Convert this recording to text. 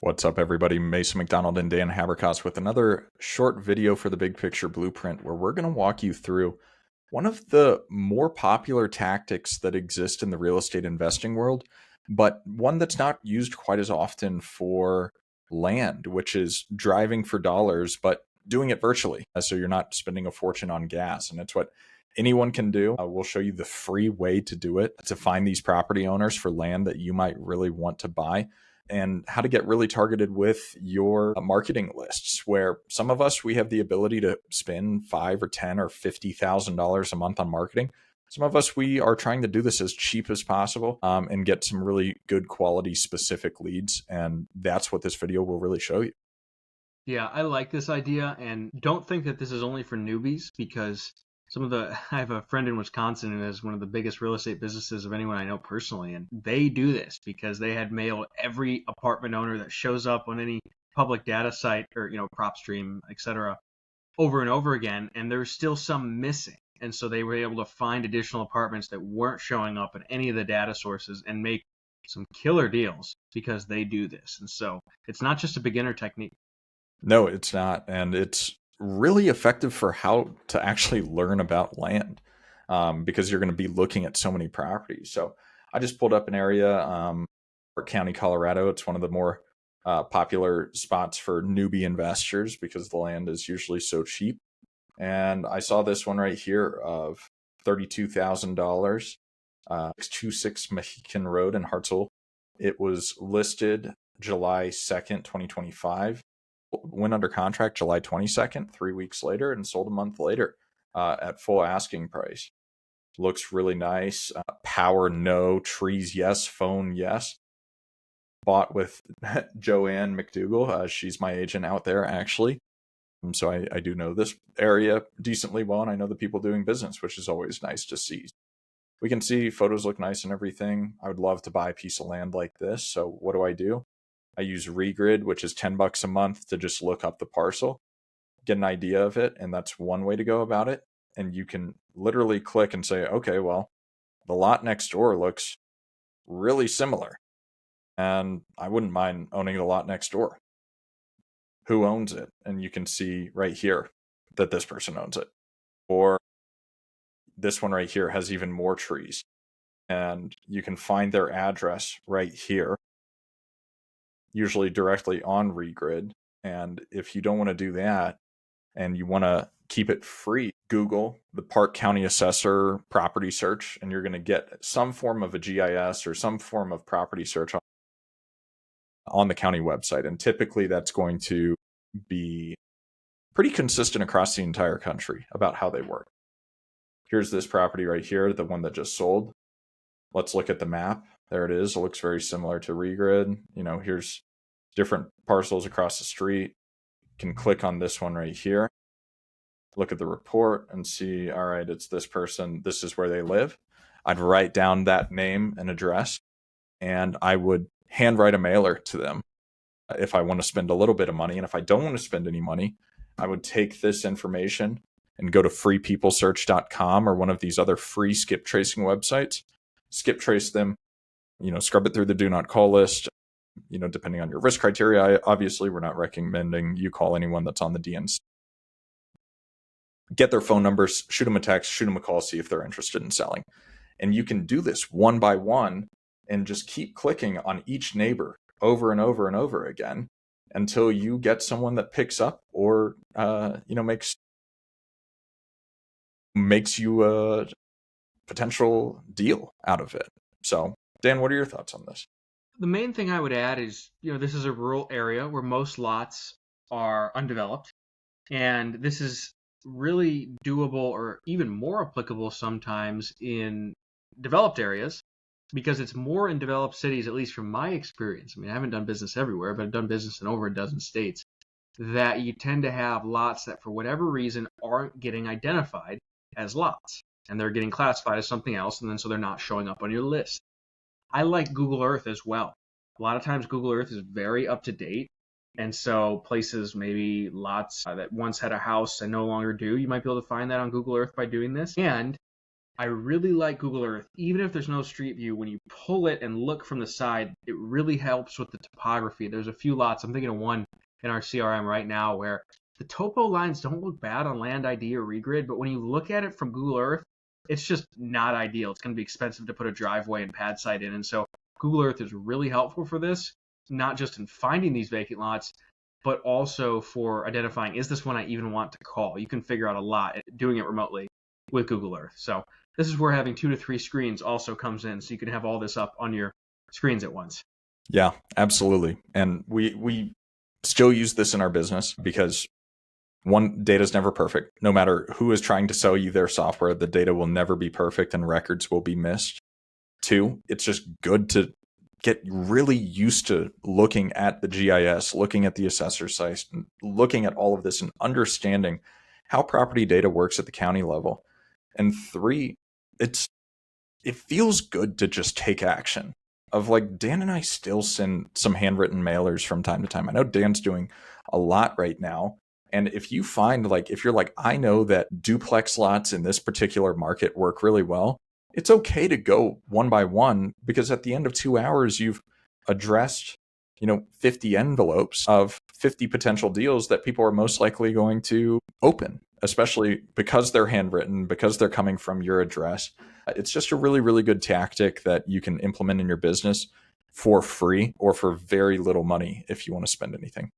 What's up, everybody? Mason McDonald and Dan Haberkost with another short video for the Big Picture Blueprint, where we're going to walk you through one of the more popular tactics that exist in the real estate investing world, but one that's not used quite as often for land, which is driving for dollars, but doing it virtually. So you're not spending a fortune on gas. And it's what anyone can do. We'll show you the free way to do it, to find these property owners for land that you might really want to buy, and how to get really targeted with your marketing lists, where some of us, we have the ability to spend five or ten or $50,000 a month on marketing. Some of us, we are trying to do this as cheap as possible and get some really good quality specific leads. And that's what this video will really show you. Yeah, I like this idea, and don't think that this is only for newbies, because I have a friend in Wisconsin who has one of the biggest real estate businesses of anyone I know personally, and they do this because they had mailed every apartment owner that shows up on any public data site or, PropStream, etc., over and over again, and there's still some missing. And so they were able to find additional apartments that weren't showing up in any of the data sources and make some killer deals because they do this. And so it's not just a beginner technique. No, it's not. And it's really effective for how to actually learn about land because you're going to be looking at so many properties. So I just pulled up an area, Park County, Colorado. It's one of the more popular spots for newbie investors because the land is usually so cheap. And I saw this one right here of $32,000, 626 Mohican Road in Hartselle. It was listed July 2nd, 2025. Went under contract July 22nd, 3 weeks later, and sold a month later at full asking price. Looks really nice. Power, no. Trees, yes. Phone, yes. Bought with Joanne McDougal. She's my agent out there, actually. So I do know this area decently well, and I know the people doing business, which is always nice to see. We can see photos look nice and everything. I would love to buy a piece of land like this. So what do? I use Regrid, which is $10 a month, to just look up the parcel, get an idea of it. And that's one way to go about it. And you can literally click and say, okay, well, the lot next door looks really similar, and I wouldn't mind owning the lot next door. Who owns it? And you can see right here that this person owns it. Or this one right here has even more trees. And you can find their address right here, usually directly on Regrid. And if you don't want to do that and you want to keep it free, Google the Park County assessor property search, and you're going to get some form of a GIS or some form of property search on the county website. And typically that's going to be pretty consistent across the entire country about how they work. Here's this property right here, the one that just sold. Let's look at the map. There it is. It looks very similar to Regrid. Here's different parcels across the street. You can click on this one right here, look at the report and see, all right, it's this person. This is where they live. I'd write down that name and address, and I would handwrite a mailer to them if I want to spend a little bit of money. And if I don't want to spend any money, I would take this information and go to freepeoplesearch.com or one of these other free skip tracing websites, skip trace them, scrub it through the do not call list. Depending on your risk criteria, obviously we're not recommending you call anyone that's on the DNC. Get their phone numbers, shoot them a text, shoot them a call, see if they're interested in selling. And you can do this one by one and just keep clicking on each neighbor over and over and over again until you get someone that picks up or makes you a potential deal out of it. So, Dan, what are your thoughts on this? The main thing I would add is, this is a rural area where most lots are undeveloped, and this is really doable or even more applicable sometimes in developed areas, because it's more in developed cities, at least from my experience. I mean, I haven't done business everywhere, but I've done business in over a dozen states, that you tend to have lots that for whatever reason aren't getting identified as lots, and they're getting classified as something else, and then so they're not showing up on your list. I like Google Earth as well. A lot of times Google Earth is very up to date. And so places, maybe lots that once had a house and no longer do, you might be able to find that on Google Earth by doing this. And I really like Google Earth. Even if there's no street view, when you pull it and look from the side, it really helps with the topography. There's a few lots. I'm thinking of one in our CRM right now where the topo lines don't look bad on Land ID or Regrid, but when you look at it from Google Earth, it's just not ideal. It's going to be expensive to put a driveway and pad site in. And so Google Earth is really helpful for this, not just in finding these vacant lots, but also for identifying, is this one I even want to call? You can figure out a lot doing it remotely with Google Earth. So this is where having 2 to 3 screens also comes in. So you can have all this up on your screens at once. Yeah, absolutely. And we still use this in our business because one, data is never perfect. No matter who is trying to sell you their software, the data will never be perfect and records will be missed. Two, it's just good to get really used to looking at the GIS, looking at the assessor sites, looking at all of this and understanding how property data works at the county level. And three, it feels good to just take action. Of like, Dan and I still send some handwritten mailers from time to time. I know Dan's doing a lot right now. And if you find like, if you're like, I know that duplex lots in this particular market work really well, it's okay to go one by one, because at the end of 2 hours, you've addressed, 50 envelopes of 50 potential deals that people are most likely going to open, especially because they're handwritten, because they're coming from your address. It's just a really, really good tactic that you can implement in your business for free or for very little money if you want to spend anything.